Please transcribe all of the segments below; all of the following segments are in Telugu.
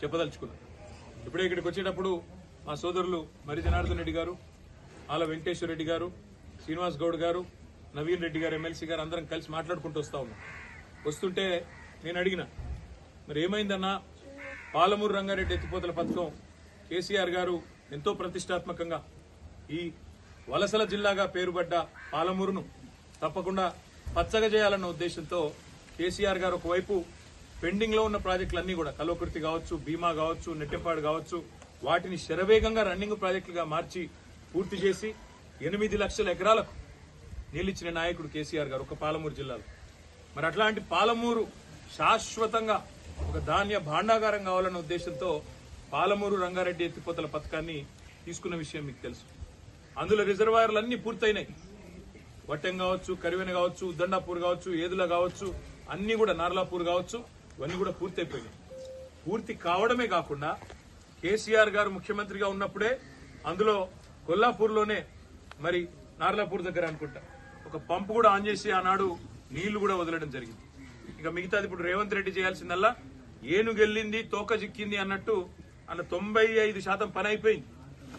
చెప్పదలుచుకున్నాను. ఇప్పుడే ఇక్కడికి వచ్చేటప్పుడు మా సోదరులు మరి జనార్దన్ రెడ్డి గారు, ఆల వెంకటేశ్వర రెడ్డి గారు, శ్రీనివాస్ గౌడ్ గారు, నవీన్ రెడ్డి గారు, ఎమ్మెల్సీ గారు అందరం కలిసి మాట్లాడుకుంటూ వస్తా ఉన్నాం. వస్తుంటే నేను అడిగిన, మరి ఏమైందన్నా, పాలమూరు రంగారెడ్డి ఎత్తిపోతల పథకం కేసీఆర్ గారు ఎంతో ప్రతిష్టాత్మకంగా ఈ వలసల జిల్లాగా పేరుపడ్డ పాలమూరును తప్పకుండా పచ్చగా చేయాలన్న ఉద్దేశంతో కేసీఆర్ గారు ఒకవైపు పెండింగ్ లో ఉన్న ప్రాజెక్టులన్నీ కూడా కల్వకుర్తి కావచ్చు, భీమా కావచ్చు, నెట్టెంపాడు కావచ్చు, వాటిని శరవేగంగా రన్నింగ్ ప్రాజెక్టులుగా మార్చి పూర్తి చేసి 8 లక్షల ఎకరాలకు నీళ్ళిచ్చిన నాయకుడు కేసీఆర్ గారు ఒక పాలమూరు జిల్లాలో. మరి అట్లాంటి పాలమూరు శాశ్వతంగా ఒక ధాన్య భాండాగారం కావాలన్న ఉద్దేశంతో పాలమూరు రంగారెడ్డి ఎత్తిపోతల పథకాన్ని తీసుకున్న విషయం మీకు తెలుసు. అందులో రిజర్వాయర్లు అన్ని పూర్తయినాయి. వట్టెం కావచ్చు, కరివెన కావచ్చు, ఉద్దండాపూర్ కావచ్చు, ఏదుల కావచ్చు, అన్ని కూడా నార్లాపూర్ కావచ్చు, ఇవన్నీ కూడా పూర్తయిపోయినాయి. పూర్తి కావడమే కాకుండా కేసీఆర్ గారు ముఖ్యమంత్రిగా ఉన్నప్పుడే అందులో కొల్లాపూర్లోనే మరి నార్లాపూర్ దగ్గర అనుకుంటా ఒక పంపు కూడా ఆన్ చేసి ఆనాడు నీళ్లు కూడా వదలడం జరిగింది. ఇక మిగతాది ఇప్పుడు రేవంత్ రెడ్డి చేయాల్సిందల్లా ఏనుగెళ్ళింది తోక చిక్కింది అన్నట్టు అన్న 95% పని అయిపోయింది.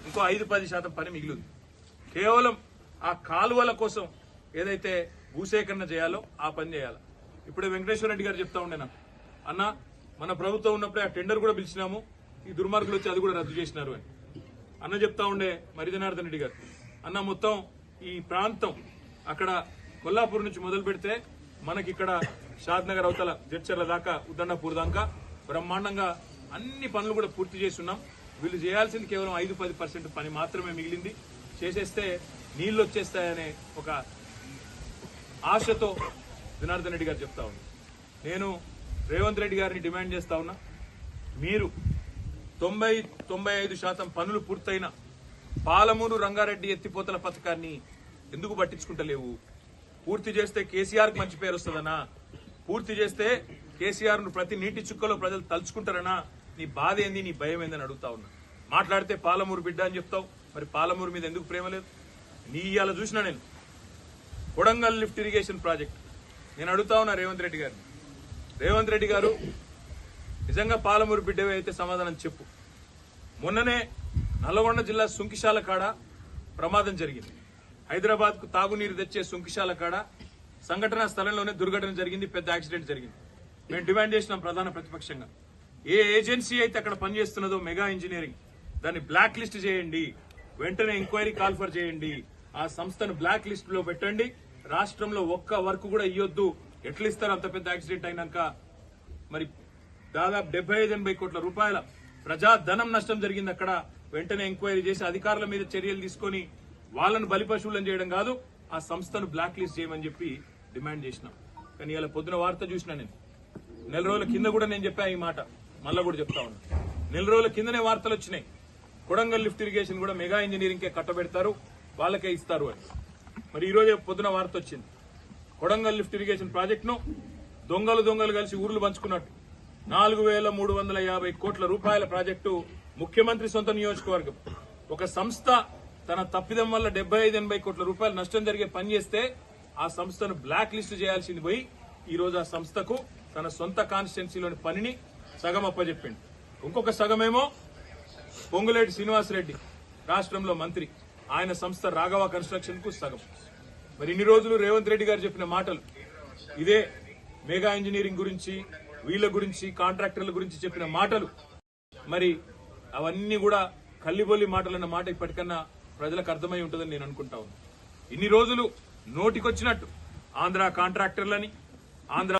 ఇంకో 5-10% పని మిగిలింది. కేవలం ఆ కాలువల కోసం ఏదైతే భూసేకరణ చేయాలో ఆ పని చేయాలి. ఇప్పుడే వెంకటేశ్వర రెడ్డి గారు చెప్తా ఉండే నాకు, అన్న మన ప్రభుత్వం ఉన్నప్పుడే ఆ టెండర్ కూడా పిలిచినాము, ఈ దుర్మార్గులు వచ్చి అది కూడా రద్దు చేసినారు అని అన్న చెప్తా ఉండే మరి జనార్దన్ రెడ్డి గారు. అన్న మొత్తం ఈ ప్రాంతం అక్కడ కొల్లాపూర్ నుంచి మొదలు పెడితే మనకి ఇక్కడ షాద్ నగర్ అవతల జడ్చర్ల దాకా ఉద్దండాపూర్ దాకా బ్రహ్మాండంగా అన్ని పనులు కూడా పూర్తి చేస్తున్నాం. వీళ్ళు చేయాల్సింది కేవలం 5-10% పని మాత్రమే మిగిలింది. చేసేస్తే నీళ్లు వచ్చేస్తాయనే ఒక ఆశతో జనార్దన్ రెడ్డి గారు చెప్తా ఉన్నా. నేను రేవంత్ రెడ్డి గారిని డిమాండ్ చేస్తా ఉన్నా, మీరు 90-95% పనులు పూర్తయిన పాలమూరు రంగారెడ్డి ఎత్తిపోతల పథకాన్ని ఎందుకు పట్టించుకుంటలేవు? పూర్తి చేస్తే కేసీఆర్ కు మంచి పేరు వస్తుందనా? పూర్తి చేస్తే కేసీఆర్ ను ప్రతి నీటి చుక్కలో ప్రజలు తలుచుకుంటారనా? నీ బాధ ఏంది, నీ భయం ఏందని అడుగుతా ఉన్నా. మాట్లాడితే పాలమూరు బిడ్డ అని చెప్తావు, మరి పాలమూరు మీద ఎందుకు ప్రేమ లేదు? నీ ఇవాళ చూసినా నేను కొడంగల్ లిఫ్ట్ ఇరిగేషన్ ప్రాజెక్ట్ నేను అడుగుతా ఉన్నా రేవంత్ రెడ్డి గారిని. రేవంత్ రెడ్డి గారు నిజంగా పాలమూరు బిడ్డవే అయితే సమాధానం చెప్పు. మొన్ననే నల్గొండ జిల్లా సుంకిశాల కాడ ప్రమాదం జరిగింది. హైదరాబాద్ కు తాగునీరు తెచ్చే సుంకిశాల కాడ సంఘటనా స్థలంలోనే దుర్ఘటన జరిగింది, పెద్ద యాక్సిడెంట్ జరిగింది. మేము డిమాండ్ చేసినాం ప్రధాన ప్రతిపక్షంగా, ఏ ఏజెన్సీ అయితే అక్కడ పనిచేస్తున్నదో మెగా ఇంజనీరింగ్, దాన్ని బ్లాక్ లిస్ట్ చేయండి, వెంటనే ఎంక్వైరీ కాల్ఫర్ చేయండి, ఆ సంస్థను బ్లాక్ లిస్ట్ లో పెట్టండి. రాష్ట్రంలో ఒక్క వర్క్ కూడా ఇవ్వద్దు. ఎట్లా ఇస్తారు అంత పెద్ద యాక్సిడెంట్ అయినాక? మరి దాదాపు 75-80 కోట్ల రూపాయల ప్రజాధనం నష్టం జరిగింది అక్కడ. వెంటనే ఎంక్వైరీ చేసి అధికారుల మీద చర్యలు తీసుకుని వాళ్ళను బలిపశువులను చేయడం కాదు, ఆ సంస్థను బ్లాక్ లిస్ట్ చేయమని చెప్పి డిమాండ్ చేసినాం. కానీ ఇలా పొద్దున వార్త చూసినా నేను, నెల రోజుల కింద కూడా నేను చెప్పా ఈ మాట, మళ్ళా కూడా చెప్తా ఉన్నా. నెల రోజుల కిందనే వార్తలు వచ్చినాయి, కొడంగల్ లిఫ్ట్ ఇరిగేషన్ కూడా మెగా ఇంజనీరింగ్ కే కట్టబెడతారు, వాళ్ళకే ఇస్తారు అని. మరి ఈ రోజే పొద్దున వార్త వచ్చింది, కొడంగల్ లిఫ్ట్ ఇరిగేషన్ ప్రాజెక్ట్ ను దొంగలు కలిసి ఊర్లు పంచుకున్నట్టు 4350 కోట్ల రూపాయల ప్రాజెక్టు ముఖ్యమంత్రి సొంత నియోజకవర్గం. ఒక సంస్థ తన తప్పిదం వల్ల 75-80 కోట్ల రూపాయలు నష్టం జరిగే పని చేస్తే ఆ సంస్థను బ్లాక్ లిస్ట్ చేయాల్సింది పోయి ఈ రోజు ఆ సంస్థకు తన సొంత కాన్స్టిట్యున్సీలోని పనిని సగం అప్పచెప్పింది. ఇంకొక సగమేమో పొంగులేటి శ్రీనివాసరెడ్డి రాష్ట్రంలో మంత్రి, ఆయన సంస్థ రాఘవ కన్స్ట్రక్షన్ కు సగం. మరి ఇన్ని రోజులు రేవంత్ రెడ్డి గారు చెప్పిన మాటలు ఇదే, మెగా ఇంజనీరింగ్ గురించి, వీళ్ళ గురించి, కాంట్రాక్టర్ల గురించి చెప్పిన మాటలు, మరి అవన్నీ కూడా కల్లిబొల్లి మాటలన్న మాట ఇప్పటికన్నా ప్రజలకు అర్థమై ఉంటుందని నేను అనుకుంటా ఉన్నాను. ఇన్ని రోజులు నోటికొచ్చినట్టు ఆంధ్ర కాంట్రాక్టర్లని, ఆంధ్ర